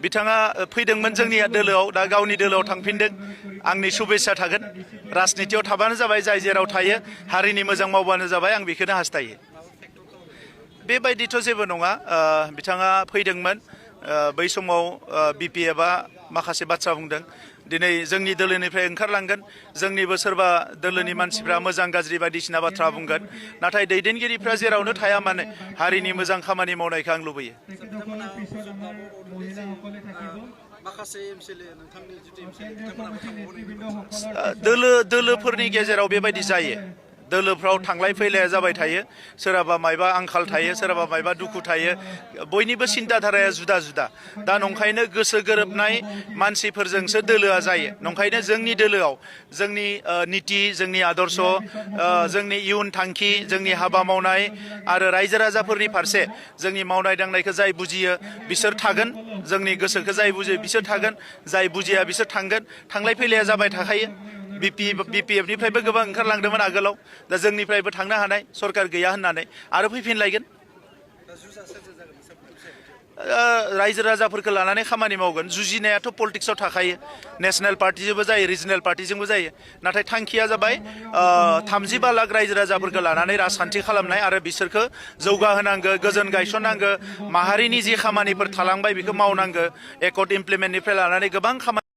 बिथाङा फैदोंमोन जोंनि दोलोआव दा गावनि दोलोआव थांफिनदों आंनि शुभेच्छा थागोन राजनितियाव थाबानो जाबाय जाय जेराव थायो हारिनि मोजां मावबानो जाबाय आं बेखौनो हास्थायो बेबायदिथ' जेबो नङा बिथाङा फैदोंमोन बै समाव बिपिएफआ माखासे बाथ्रा बुंदों दिनै जोंनि दोलोनिफ्राय ओंखारलांगोन जोंनिबो सोरबा दोलोनि मानसिफ्रा मोजां गाज्रि बायदिसिना बाथ्रा बुंगोन नाथाय दैदेनगिरिफ्रा जेरावनो थाया मानो हारिनि मोजां खामानि मावनायखौ आं लुबैयो दोलोफोरनि गेजेराव बेबायदि जायो दोलोफ्राव थांलाय फैलाया जाबाय थायो सोरहाबा मायबा आंखाल थायो सोरहाबा मायबा दुखु थायो बयनिबो सिन्ताधाराया जुदा जुदा दा नंखायनो गोसो गोरोबनाय मानसिफोरजोंसो दोलोआ जायो नंखायनो जोंनि दोलोआव जोंनि नीति जोंनि आदर्श जोंनि इयुन थांखि जोंनि हाबा मावनाय आरो रायजो राजाफोरनि फारसे जोंनि मावनाय दांनायखौ जाय बुजियो बिसोर थागोन जोंनि गोसोखौ जाय बुजियो बिसोर थागोन जाय बुजिया बिसोर थांगोन थांलाय फैलाया जाबाय थाखायो बिपिएफनिफ्रायबो गोबां ओंखारलांदोंमोन आगोलाव दा जोंनिफ्रायबो थांनो हानाय सरकार गैया होननानै आरो फैफिनलायगोन रायजो राजाफोरखौ लानानै खामानि मावगोन जुजिनायाथ' पलिटिक्सआव थाखायो नेशनेल पार्टिजोंबो जायो रिजनेल पार्टिजोंबो जायो नाथाय थांखिया जाबाय 35 लाख रायजो राजाफोरखौ लानानै राजखान्थि खालामनाय आरो बिसोरखौ जौगाहोनांगौ गोजोन गायसननांगौ माहारिनि जि खामानिफोर थालांबाय बेखौ मावनांगौ एकर्ड इमप्लिमेन्टनिफ्राय लानानै गोबां खामानि